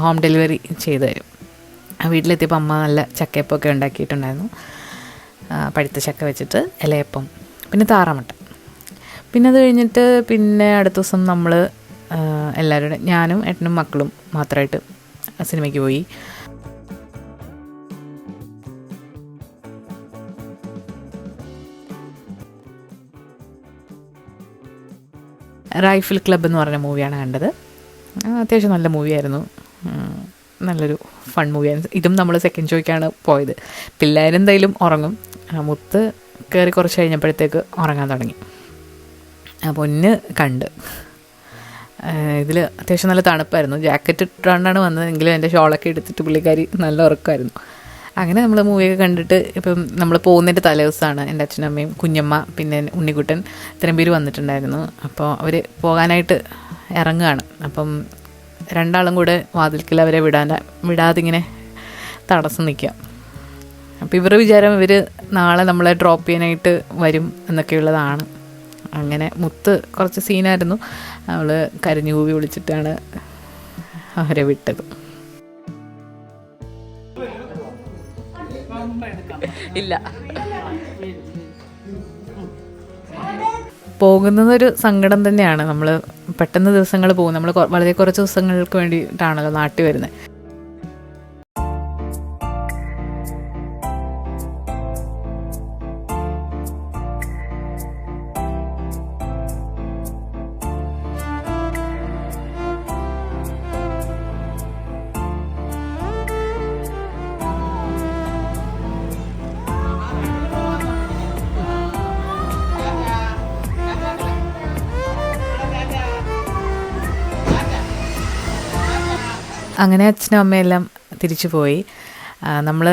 ഹോം ഡെലിവറി ചെയ്തു തരും. വീട്ടിലെത്തിയപ്പോൾ അമ്മ നല്ല ചക്കയപ്പമൊക്കെ ഉണ്ടാക്കിയിട്ടുണ്ടായിരുന്നു. പഴുത്ത ചക്ക വെച്ചിട്ട് ഇലയപ്പം, പിന്നെ താറാമുട്ട. പിന്നെ അത് കഴിഞ്ഞിട്ട് പിന്നെ അടുത്ത ദിവസം നമ്മൾ എല്ലാവരും, ഞാനും ഏട്ടനും മക്കളും മാത്രമായിട്ട് സിനിമയ്ക്ക് പോയി. റൈഫിൾ ക്ലബ്ബ് എന്ന് പറഞ്ഞ മൂവിയാണ് കണ്ടത്. അത്യാവശ്യം നല്ല മൂവിയായിരുന്നു. നല്ലൊരു ഫൺ മൂവിയായിരുന്നു. ഇതും നമ്മൾ സെക്കൻഡ് ഷോയ്ക്കാണ് പോയത്. പിള്ളേരെന്തായാലും ഉറങ്ങും. മുത്ത് കയറി കുറച്ച് കഴിഞ്ഞപ്പോഴത്തേക്ക് ഉറങ്ങാൻ തുടങ്ങി. പൊന്ന് കണ്ട്. ഇതിൽ അത്യാവശ്യം നല്ല തണുപ്പായിരുന്നു. ജാക്കറ്റ് ഇട്ടുകൊണ്ടാണ് വന്നതെങ്കിലും എൻ്റെ ഷോളൊക്കെ എടുത്തിട്ട് പുള്ളിക്കാരി നല്ല ഉറക്കമായിരുന്നു. അങ്ങനെ നമ്മൾ മൂവിയൊക്കെ കണ്ടിട്ട് ഇപ്പം നമ്മൾ പോകുന്നതിൻ്റെ തലേദിവസമാണ് എൻ്റെ അച്ഛനും അമ്മയും കുഞ്ഞമ്മ പിന്നെ ഉണ്ണിക്കുട്ടൻ ഇത്രയും പേര് വന്നിട്ടുണ്ടായിരുന്നു. അപ്പോൾ അവർ പോകാനായിട്ട് ഇറങ്ങുകയാണ്. അപ്പം രണ്ടാളും കൂടെ വാതിൽക്കൽ അവരെ വിടാതെ ഇങ്ങനെ തടസ്സം നിൽക്കുക. അപ്പോൾ ഇവരുടെ വിചാരം ഇവർ നാളെ നമ്മളെ ഡ്രോപ്പ് ചെയ്യാനായിട്ട് വരും എന്നൊക്കെയുള്ളതാണ്. അങ്ങനെ മുത്ത് കുറച്ച് സീനായിരുന്നു. അവൾ കരഞ്ഞു കൂവി വിളിച്ചിട്ടാണ് അവരെ വിട്ടത്. ഇല്ല, പോകുന്നതൊരു സങ്കടം തന്നെയാണ്. നമ്മൾ പെട്ടെന്ന് ദിവസങ്ങൾ പോകും. നമ്മൾ വളരെ കുറച്ച് ദിവസങ്ങൾക്ക് വേണ്ടിയിട്ടാണല്ലോ നാട്ടിൽ വരുന്നത്. അങ്ങനെ അച്ഛനും അമ്മയെല്ലാം തിരിച്ചു പോയി. നമ്മൾ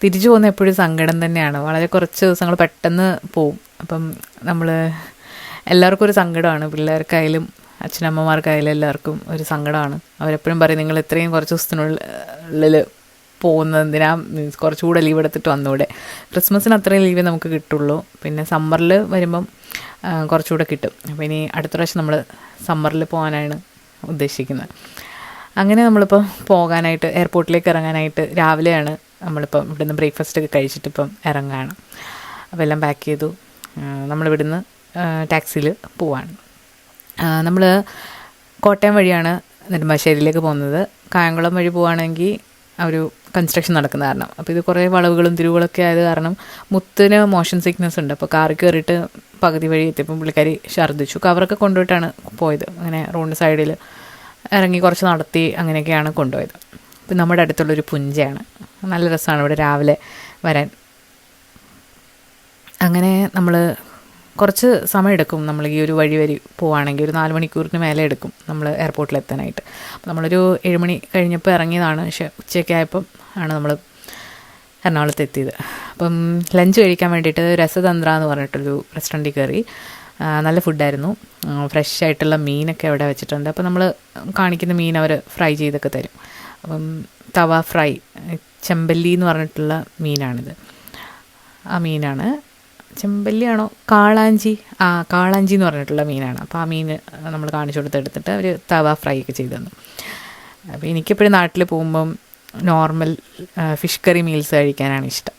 തിരിച്ചു പോകുന്ന എപ്പോഴും സങ്കടം തന്നെയാണ്. വളരെ കുറച്ച് ദിവസങ്ങൾ പെട്ടെന്ന് പോവും. അപ്പം നമ്മൾ എല്ലാവർക്കും ഒരു സങ്കടമാണ്. പിള്ളേർക്കായാലും അച്ഛനമ്മമാർക്കായാലും എല്ലാവർക്കും ഒരു സങ്കടമാണ്. അവരെപ്പോഴും പറയും, നിങ്ങൾ ഇത്രയും കുറച്ച് ദിവസത്തിനുള്ളിൽ പോകുന്നത് എന്തിനാ, മീൻസ് കുറച്ചുകൂടെ ലീവ് എടുത്തിട്ട് വന്നൂടെ. ക്രിസ്മസിന് അത്രയും ലീവേ നമുക്ക് കിട്ടുള്ളൂ. പിന്നെ സമ്മറിൽ വരുമ്പം കുറച്ചുകൂടെ കിട്ടും. അപ്പോൾ ഇനി അടുത്ത പ്രാവശ്യം നമ്മൾ സമ്മറിൽ പോകാനാണ് ഉദ്ദേശിക്കുന്നത്. അങ്ങനെ നമ്മളിപ്പോൾ പോകാനായിട്ട് എയർപോർട്ടിലേക്ക് ഇറങ്ങാനായിട്ട് രാവിലെയാണ് നമ്മളിപ്പം ഇവിടുന്ന് ബ്രേക്ക്ഫാസ്റ്റ് ഒക്കെ കഴിച്ചിട്ട് ഇപ്പം ഇറങ്ങുകയാണ്. അപ്പോൾ എല്ലാം പാക്ക് ചെയ്തു. നമ്മളിവിടുന്ന് ടാക്സിയിൽ പോവാണ്. നമ്മൾ കോട്ടയം വഴിയാണ് നെടുമ്പാശ്ശേരിയിലേക്ക് പോകുന്നത്. കായംകുളം വഴി പോവുകയാണെങ്കിൽ ഒരു കൺസ്ട്രക്ഷൻ നടക്കുന്ന കാരണം, അപ്പോൾ ഇത് കുറേ വളവുകളും തിരിവുകളൊക്കെ ആയത് കാരണം മുത്തിന് മോഷൻ സിക്നസ് ഉണ്ട്. അപ്പോൾ കാറിൽ കയറിയിട്ട് പകുതി വഴി എത്തിയപ്പോൾ പുള്ളിക്കാരി ഛർദ്ദിച്ചു. കവറൊക്കെ കൊണ്ടുപോയിട്ടാണ് പോയത്. അങ്ങനെ റോഡ് സൈഡിൽ ഇറങ്ങി കുറച്ച് നടത്തി അങ്ങനെയൊക്കെയാണ് കൊണ്ടുപോയത്. ഇപ്പം നമ്മുടെ അടുത്തുള്ളൊരു പുഞ്ചയാണ്. നല്ല രസമാണ് ഇവിടെ രാവിലെ വരാൻ. അങ്ങനെ നമ്മൾ കുറച്ച് സമയമെടുക്കും. നമ്മൾ ഈ ഒരു വഴി പോവുകയാണെങ്കിൽ ഒരു 4 മണിക്കൂറിന് മേലെ എടുക്കും നമ്മൾ എയർപോർട്ടിലെത്താനായിട്ട്. അപ്പോൾ നമ്മളൊരു 7 മണി കഴിഞ്ഞപ്പോൾ ഇറങ്ങിയതാണ്. പക്ഷേ ഉച്ചയൊക്കെ ആയപ്പം ആണ് നമ്മൾ എറണാകുളത്ത് എത്തിയത്. അപ്പം ലഞ്ച് കഴിക്കാൻ വേണ്ടിയിട്ട് രസതന്ത്ര എന്ന് പറഞ്ഞിട്ടൊരു റെസ്റ്റോറൻറ്റിൽ കയറി. നല്ല ഫുഡായിരുന്നു. ഫ്രഷ് ആയിട്ടുള്ള മീനൊക്കെ അവിടെ വെച്ചിട്ടുണ്ട്. അപ്പോൾ നമ്മൾ കാണിക്കുന്ന മീൻ അവർ ഫ്രൈ ചെയ്തൊക്കെ തരും. അപ്പം തവ ഫ്രൈ, ചെമ്പല്ലി എന്ന് പറഞ്ഞിട്ടുള്ള മീനാണിത്. ആ മീനാണ്. ചെമ്പല്ലിയാണോ കാളാഞ്ചി എന്ന് പറഞ്ഞിട്ടുള്ള മീനാണ്. അപ്പോൾ ആ മീൻ നമ്മൾ കാണിച്ചു കൊടുത്തെടുത്തിട്ട് അവർ തവ ഫ്രൈ ഒക്കെ ചെയ്തു തന്നു. അപ്പോൾ എനിക്കെപ്പോഴും നാട്ടിൽ പോകുമ്പം നോർമൽ ഫിഷ് കറി മീൽസ് കഴിക്കാനാണ് ഇഷ്ടം.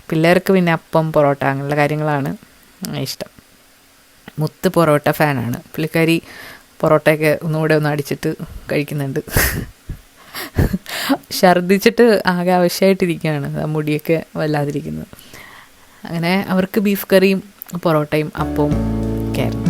പിള്ളേർക്ക് പിന്നെ അപ്പം, പൊറോട്ട അങ്ങനെയുള്ള കാര്യങ്ങളാണ് ഇഷ്ടം. മുത്ത് പൊറോട്ട ഫാനാണ്. പുള്ളിക്കാരി പൊറോട്ടയൊക്കെ ഒന്നുകൂടെ അടിച്ചിട്ട് കഴിക്കുന്നുണ്ട്. ഛർദ്ദിച്ചിട്ട് ആകെ ആവശ്യമായിട്ടിരിക്കുകയാണ്, മുടിയൊക്കെ വല്ലാതിരിക്കുന്നത്. അങ്ങനെ അവർക്ക് ബീഫ് കറിയും പൊറോട്ടയും അപ്പവും ഒക്കെ ആയിരുന്നു.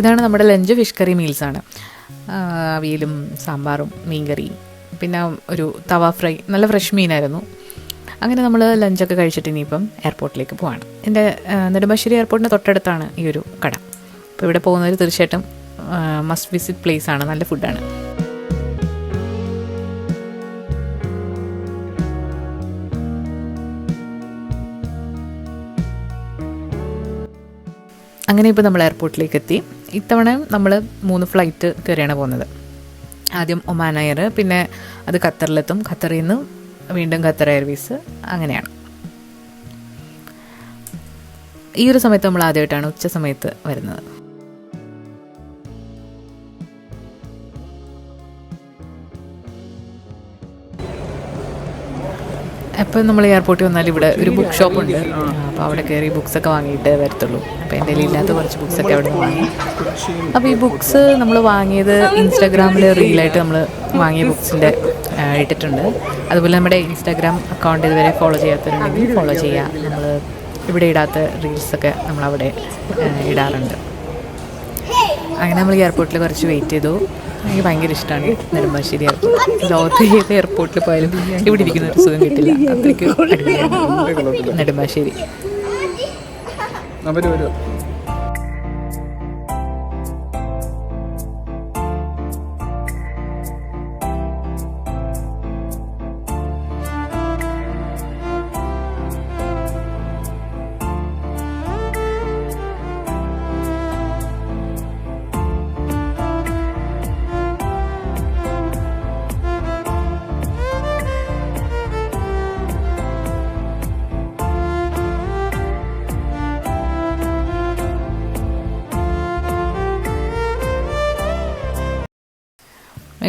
ഇതാണ് നമ്മുടെ ലഞ്ച്. Fish curry മീൽസാണ്. അവിയലും സാമ്പാറും മീൻകറി, പിന്നെ ഒരു തവ ഫ്രൈ, നല്ല ഫ്രഷ് മീനായിരുന്നു. അങ്ങനെ നമ്മൾ ലഞ്ചൊക്കെ കഴിച്ചിട്ട് ഇനിയിപ്പം എയർപോർട്ടിലേക്ക് പോവാണ്. എൻ്റെ നെടുമ്പാശ്ശേരി എയർപോർട്ടിൻ്റെ തൊട്ടടുത്താണ് ഈ ഒരു കട. അപ്പോൾ ഇവിടെ പോകുന്നവർ തീർച്ചയായിട്ടും മസ്റ്റ് വിസിറ്റ് പ്ലേസ് ആണ്. നല്ല ഫുഡാണ്. അങ്ങനെ ഇപ്പോൾ നമ്മൾ എയർപോർട്ടിലേക്ക് എത്തി. ഇത്തവണ നമ്മൾ 3 ഫ്ലൈറ്റ് കയറിയാണ് പോകുന്നത്. ആദ്യം ഒമാൻ എയർ, പിന്നെ അത് ഖത്തറിലെത്തും. ഖത്തറിൽ നിന്ന് വീണ്ടും ഖത്തർ എയർവേസ്, അങ്ങനെയാണ്. ഈ ഒരു സമയത്ത് നമ്മൾ ആദ്യമായിട്ടാണ് ഉച്ച സമയത്ത് വരുന്നത്. എപ്പോൾ നമ്മൾ എയർപോർട്ടിൽ വന്നാൽ ഇവിടെ ഒരു ബുക്ക് ഷോപ്പ് ഉണ്ട്. അപ്പോൾ അവിടെ കയറി ബുക്സൊക്കെ വാങ്ങിയിട്ട് വരത്തുള്ളൂ. അപ്പോൾ എൻ്റെ ഇല്ലാത്ത കുറച്ച് ബുക്സൊക്കെ അവിടെ നിന്ന് വാങ്ങി. അപ്പോൾ ഈ ബുക്സ് നമ്മൾ വാങ്ങിയത് ഇൻസ്റ്റാഗ്രാമിൽ റീലായിട്ട് നമ്മൾ വാങ്ങിയ ബുക്സിൻ്റെ ഇട്ടിട്ടുണ്ട്. അതുപോലെ നമ്മുടെ ഇൻസ്റ്റാഗ്രാം അക്കൗണ്ട് ഇതുവരെ ഫോളോ ചെയ്യാത്തവരുണ്ടെങ്കിൽ ഫോളോ ചെയ്യുക. നമ്മൾ ഇവിടെ ഇടാത്ത റീൽസൊക്കെ നമ്മളവിടെ ഇടാറുണ്ട്. അങ്ങനെ നമ്മൾ എയർപോർട്ടിൽ കുറച്ച് വെയിറ്റ് ചെയ്തു. എനിക്ക് ഭയങ്കര ഇഷ്ടമാണ് നെടുമ്പാശ്ശേരി എയർപോർട്ട്. ലോകത്ത് ഏത് എയർപോർട്ടിൽ പോയാലും ഇവിടെ ഇരിക്കുന്ന ഒരു സുഖം കിട്ടില്ല. അത്രയ്ക്ക് അടിപൊളിയാണ് നെടുമ്പാശ്ശേരി.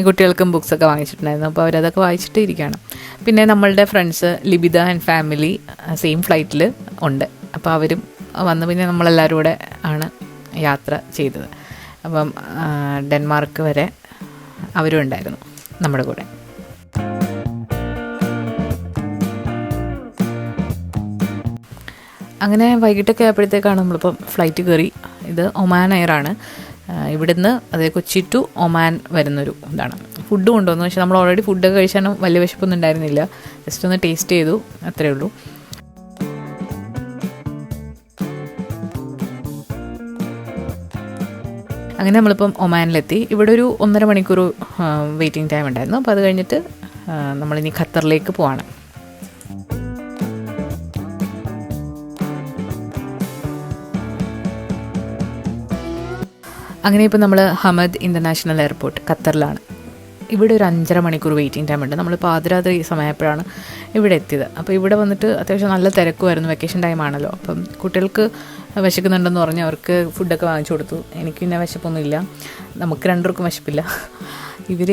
കുട്ടികൾക്കും ബുക്സൊക്കെ വാങ്ങിച്ചിട്ടുണ്ടായിരുന്നു. അപ്പോൾ അവരതൊക്കെ വായിച്ചിട്ട് ഇരിക്കുകയാണ്. പിന്നെ നമ്മളുടെ ഫ്രണ്ട്സ് ലിബിത ആൻഡ് ഫാമിലി സെയിം ഫ്ലൈറ്റിൽ ഉണ്ട്. അപ്പോൾ അവരും വന്ന് പിന്നെ നമ്മളെല്ലാവരും കൂടെ ആണ് യാത്ര ചെയ്തത്. അപ്പം ഡെൻമാർക്ക് വരെ അവരും ഉണ്ടായിരുന്നു നമ്മുടെ കൂടെ. അങ്ങനെ വൈകിട്ടൊക്കെ ആയപ്പോഴത്തേക്കാണ് നമ്മളിപ്പം ഫ്ലൈറ്റ് കയറി. ഇത് ഒമാൻ എയറാണ്. ഇവിടുന്ന് അതായത് കൊച്ചി ടു ഒമാൻ വരുന്നൊരു ഇതാണ്. ഫുഡ് കൊണ്ടുവന്നു. പക്ഷേ നമ്മൾ ഓൾറെഡി ഫുഡൊക്കെ കഴിച്ചാലും വലിയ വിശപ്പൊന്നും ഉണ്ടായിരുന്നില്ല. ജസ്റ്റ് ഒന്ന് ടേസ്റ്റ് ചെയ്തു, അത്രയേ ഉള്ളൂ. അങ്ങനെ നമ്മളിപ്പം ഒമാനിലെത്തി. ഇവിടെ ഒരു 1.5 മണിക്കൂർ വെയിറ്റിംഗ് ടൈം ഉണ്ടായിരുന്നു. അപ്പോൾ അത് കഴിഞ്ഞിട്ട് നമ്മളിനി ഖത്തറിലേക്ക് പോവാണ്. അങ്ങനെ ഇപ്പോൾ നമ്മൾ ഹമദ് ഇൻ്റർനാഷണൽ എയർപോർട്ട് ഖത്തറിലാണ്. ഇവിടെ ഒരു 5.5 മണിക്കൂർ വെയിറ്റിംഗ് ടൈം ഉണ്ട്. നമ്മൾ പാതിരാത്രി സമയപ്പോഴാണ് ഇവിടെ എത്തിയത്. അപ്പോൾ ഇവിടെ വന്നിട്ട് അത്യാവശ്യം നല്ല തിരക്കുമായിരുന്നു. വെക്കേഷൻ ടൈമാണല്ലോ. അപ്പം കുട്ടികൾക്ക് വിശക്കുന്നുണ്ടെന്ന് പറഞ്ഞ് അവർക്ക് ഫുഡൊക്കെ വാങ്ങിച്ചു കൊടുത്തു. എനിക്ക് പിന്നെ വിശപ്പൊന്നുമില്ല. നമുക്ക് രണ്ടുപേർക്കും വിശപ്പില്ല. ഇവർ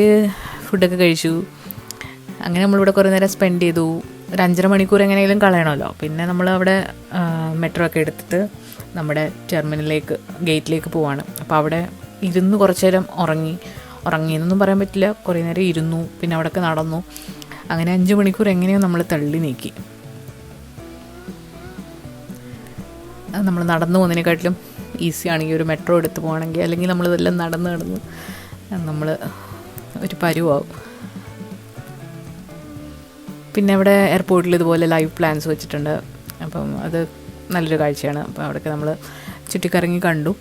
ഫുഡൊക്കെ കഴിച്ചു. അങ്ങനെ നമ്മളിവിടെ കുറേ നേരം സ്പെൻഡ് ചെയ്തു. ഒരു 5.5 മണിക്കൂർ എങ്ങനെയെങ്കിലും കളയണമല്ലോ. പിന്നെ നമ്മൾ അവിടെ മെട്രോ ഒക്കെ എടുത്തിട്ട് നമ്മുടെ ടെർമിനലിലേക്ക് ഗേറ്റിലേക്ക് പോവാണ്. അപ്പോൾ അവിടെ ഇരുന്ന് കുറച്ച് നേരം ഉറങ്ങിയെന്നൊന്നും പറയാൻ പറ്റില്ല. കുറേ നേരം ഇരുന്നു. പിന്നെ അവിടെയൊക്കെ നടന്നു. അങ്ങനെ 5 മണിക്കൂർ എങ്ങനെയോ നമ്മൾ തള്ളി നീക്കി. നമ്മൾ നടന്നു പോകുന്നതിനെക്കാട്ടിലും ഈസിയാണ് ഈ ഒരു മെട്രോ എടുത്ത് പോകണമെങ്കിൽ. അല്ലെങ്കിൽ നമ്മളിതെല്ലാം നടന്ന് നമ്മൾ ഒരു പരുവാകും. പിന്നെ അവിടെ എയർപോർട്ടിൽ ഇതുപോലെ ലൈവ് പ്ലാൻസ് വെച്ചിട്ടുണ്ട്. അപ്പം അത് നല്ലൊരു കാഴ്ചയാണ്. അപ്പോൾ അവിടെയൊക്കെ നമ്മൾ ചുറ്റിക്കറങ്ങി കണ്ടു.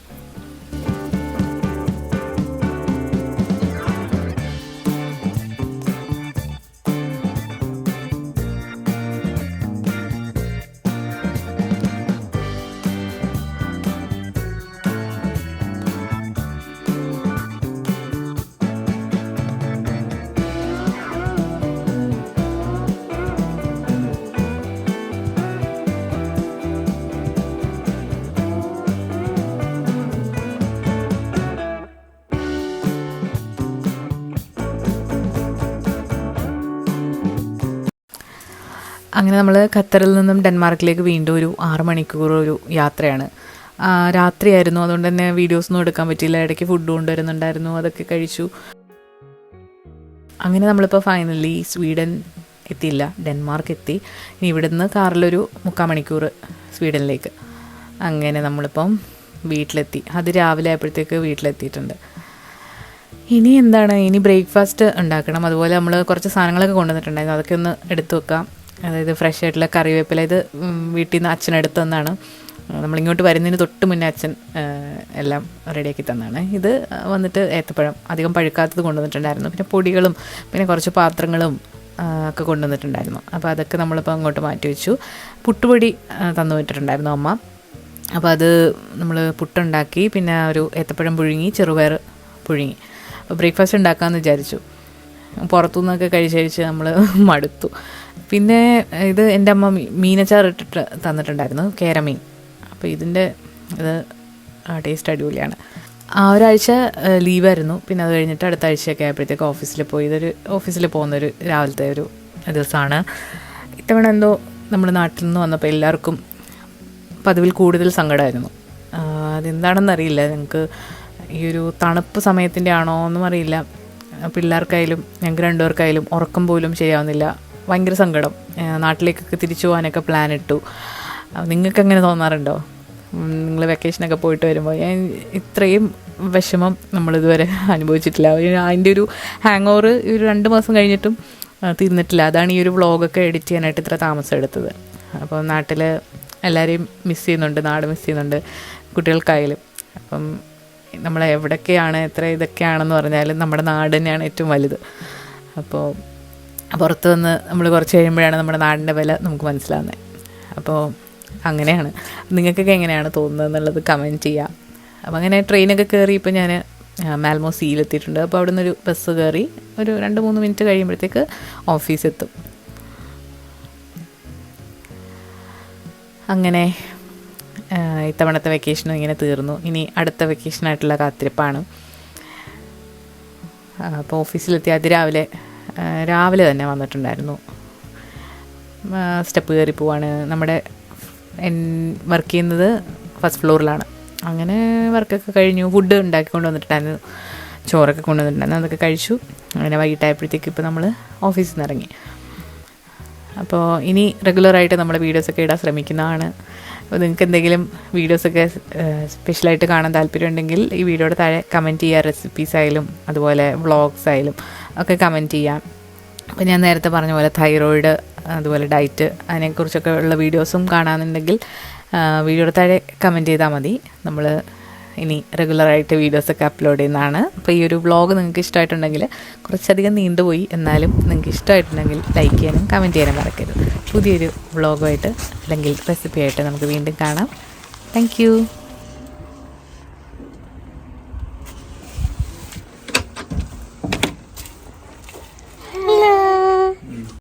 അങ്ങനെ നമ്മൾ ഖത്തറിൽ നിന്നും ഡെൻമാർക്കിലേക്ക് വീണ്ടും ഒരു 6 മണിക്കൂർ ഒരു യാത്രയാണ്. രാത്രിയായിരുന്നു. അതുകൊണ്ട് തന്നെ വീഡിയോസൊന്നും എടുക്കാൻ പറ്റിയില്ല. ഇടയ്ക്ക് ഫുഡ് കൊണ്ടുവരുന്നുണ്ടായിരുന്നു. അതൊക്കെ കഴിച്ചു. അങ്ങനെ നമ്മളിപ്പോൾ ഫൈനലി സ്വീഡൻ എത്തിയില്ല, ഡെൻമാർക്ക് എത്തി. ഇനി ഇവിടുന്ന് കാറിലൊരു 3/4 മണിക്കൂർ സ്വീഡനിലേക്ക്. അങ്ങനെ നമ്മളിപ്പം വീട്ടിലെത്തി. അത് രാവിലെ ആയപ്പോഴത്തേക്ക് വീട്ടിലെത്തിയിട്ടുണ്ട്. ഇനി എന്താണ്, ഇനി ബ്രേക്ക്ഫാസ്റ്റ് ഉണ്ടാക്കണം. അതുപോലെ നമ്മൾ കുറച്ച് സാധനങ്ങളൊക്കെ കൊണ്ടുവന്നിട്ടുണ്ടായിരുന്നു. അതൊക്കെ ഒന്ന് എടുത്തു വെക്കാം. അതായത് ഫ്രഷ് ആയിട്ടുള്ള കറിവേപ്പില. ഇത് വീട്ടിൽ നിന്ന് അച്ഛൻ എടുത്തു തന്നാണ്. നമ്മളിങ്ങോട്ട് വരുന്നതിന് തൊട്ട് മുന്നേ അച്ഛൻ എല്ലാം റെഡിയാക്കി തന്നാണ്. ഇത് വന്നിട്ട് ഏത്തപ്പഴം അധികം പഴുക്കാത്തത് കൊണ്ടുവന്നിട്ടുണ്ടായിരുന്നു. പിന്നെ പൊടികളും പിന്നെ കുറച്ച് പാത്രങ്ങളും ഒക്കെ കൊണ്ടുവന്നിട്ടുണ്ടായിരുന്നു. അപ്പോൾ അതൊക്കെ നമ്മളിപ്പോൾ അങ്ങോട്ട് മാറ്റി വെച്ചു. പുട്ടുപൊടി തന്നു വിട്ടിട്ടുണ്ടായിരുന്നു അമ്മ. അപ്പോൾ അത് നമ്മൾ പുട്ടുണ്ടാക്കി. പിന്നെ ഒരു ഏത്തപ്പഴം പുഴുങ്ങി, ചെറുപയർ പുഴുങ്ങി. അപ്പോൾ ബ്രേക്ക്ഫാസ്റ്റ് ഉണ്ടാക്കാമെന്ന് വിചാരിച്ചു. പുറത്തുനിന്നൊക്കെ കഴിച്ച് നമ്മൾ മടുത്തു. പിന്നെ ഇത് എൻ്റെ അമ്മ മീനച്ചാർ ഇട്ടിട്ട് തന്നിട്ടുണ്ടായിരുന്നു, കേരമീൻ. അപ്പോൾ ഇത് ടേസ്റ്റ് അടിപൊളിയാണ്. ആ ഒരാഴ്ച ലീവായിരുന്നു. പിന്നെ അത് കഴിഞ്ഞിട്ട് അടുത്ത ആഴ്ചയൊക്കെ ആയപ്പോഴത്തേക്ക് ഓഫീസിൽ പോയി. ഇതൊരു ഓഫീസിൽ പോകുന്നൊരു രാവിലത്തെ ഒരു ദിവസമാണ്. ഇത്തവണ എന്തോ നമ്മുടെ നാട്ടിൽ നിന്ന് വന്നപ്പോൾ എല്ലാവർക്കും പതിവിൽ കൂടുതൽ സങ്കടമായിരുന്നു. അതെന്താണെന്നറിയില്ല, ഞങ്ങൾക്ക് ഈ ഒരു തണുപ്പ് സമയത്തിൻ്റെ ആണോ എന്നും അറിയില്ല. പിള്ളേർക്കായാലും ഞങ്ങൾക്ക് രണ്ടുപേർക്കായാലും ഉറക്കം പോലും ശരിയാവുന്നില്ല. ഭയങ്കര സങ്കടം. നാട്ടിലേക്കൊക്കെ തിരിച്ചു പോകാനൊക്കെ പ്ലാൻ ഇട്ടു. നിങ്ങൾക്ക് അങ്ങനെ തോന്നാറുണ്ടോ? നിങ്ങൾ വെക്കേഷനൊക്കെ പോയിട്ട് വരുമ്പോൾ ഇത്രയും വിഷമം നമ്മളിതുവരെ അനുഭവിച്ചിട്ടില്ല. അതിൻ്റെ ഒരു ഹാങ് ഓവർ ഒരു 2 മാസം കഴിഞ്ഞിട്ടും തീർന്നിട്ടില്ല. അതാണ് ഈ ഒരു വ്ളോഗൊക്കെ എഡിറ്റ് ചെയ്യാനായിട്ട് ഇത്ര താമസം എടുത്തത്. അപ്പോൾ നാട്ടിൽ എല്ലാവരെയും മിസ് ചെയ്യുന്നുണ്ട്, നാട് മിസ് ചെയ്യുന്നുണ്ട്, കുട്ടികൾക്കായാലും. അപ്പം നമ്മൾ എവിടെയൊക്കെയാണ് എത്ര ഇതൊക്കെയാണെന്ന് പറഞ്ഞാലും നമ്മുടെ നാട് തന്നെയാണ് ഏറ്റവും വലുത്. അപ്പോൾ പുറത്ത് വന്ന് നമ്മൾ കുറച്ച് കഴിയുമ്പോഴാണ് നമ്മുടെ നാടിൻ്റെ വില നമുക്ക് മനസ്സിലാവുന്നത്. അപ്പോൾ അങ്ങനെയാണ്. നിങ്ങൾക്കൊക്കെ എങ്ങനെയാണ് തോന്നുന്നത് എന്നുള്ളത് കമൻറ്റ് ചെയ്യാം. അപ്പോൾ അങ്ങനെ ട്രെയിനൊക്കെ കയറി ഇപ്പോൾ ഞാൻ മാൽമോ സീയിലെത്തിയിട്ടുണ്ട്. അപ്പോൾ അവിടെ നിന്നൊരു ബസ് കയറി ഒരു 2-3 മിനിറ്റ് കഴിയുമ്പോഴത്തേക്ക് ഓഫീസെത്തും. അങ്ങനെ ഇത്തവണത്തെ വെക്കേഷനും ഇങ്ങനെ തീർന്നു. ഇനി അടുത്ത വെക്കേഷനായിട്ടുള്ള കാത്തിരിപ്പാണ്. അപ്പോൾ ഓഫീസിലെത്തി രാവിലെ തന്നെ വന്നിട്ടുണ്ടായിരുന്നു. സ്റ്റെപ്പ് കയറി പോവാണ്. നമ്മുടെ വർക്ക് ചെയ്യുന്നത് ഫസ്റ്റ് ഫ്ലോറിലാണ്. അങ്ങനെ വർക്കൊക്കെ കഴിഞ്ഞു. ഫുഡ് ഉണ്ടാക്കിക്കൊണ്ട് വന്നിട്ടുണ്ടായിരുന്നു, ചോറൊക്കെ കൊണ്ടുവന്നിട്ടുണ്ടായിരുന്നു. അതൊക്കെ കഴിച്ചു. അങ്ങനെ വൈകിട്ടായപ്പോഴത്തേക്ക് ഇപ്പോൾ നമ്മൾ ഓഫീസിൽ നിന്ന് ഇറങ്ങി. അപ്പോൾ ഇനി റെഗുലറായിട്ട് നമ്മുടെ വീഡിയോസൊക്കെ ഇടാൻ ശ്രമിക്കുന്നതാണ്. അപ്പോൾ നിങ്ങൾക്ക് എന്തെങ്കിലും വീഡിയോസൊക്കെ സ്പെഷ്യലായിട്ട് കാണാൻ താല്പര്യമുണ്ടെങ്കിൽ ഈ വീഡിയോയുടെ താഴെ കമൻറ്റ് ചെയ്യുക. റെസിപ്പീസ് ആയാലും അതുപോലെ വ്ളോഗ്സ് ആയാലും ഒക്കെ കമൻറ്റ് ചെയ്യാം. അപ്പോൾ ഞാൻ നേരത്തെ പറഞ്ഞ പോലെ തൈറോയിഡ് അതുപോലെ ഡയറ്റ് അതിനെക്കുറിച്ചൊക്കെ ഉള്ള വീഡിയോസും കാണാമെന്നുണ്ടെങ്കിൽ വീഡിയോയുടെ താഴെ കമൻറ്റ് ചെയ്താൽ മതി. നമ്മൾ ഇനി റെഗുലറായിട്ട് വീഡിയോസൊക്കെ അപ്ലോഡ് ചെയ്യുന്നതാണ്. അപ്പോൾ ഈ ഒരു വ്ളോഗ് നിങ്ങൾക്ക് ഇഷ്ടമായിട്ടുണ്ടെങ്കിൽ, കുറച്ചധികം നീണ്ടുപോയി എന്നാലും നിങ്ങൾക്ക് ഇഷ്ടമായിട്ടുണ്ടെങ്കിൽ ലൈക്ക് ചെയ്യാനും കമൻറ്റ് ചെയ്യാനും മറക്കരുത്. പുതിയൊരു വ്ളോഗുമായിട്ട് അല്ലെങ്കിൽ റെസിപ്പിയായിട്ട് നമുക്ക് വീണ്ടും കാണാം. താങ്ക്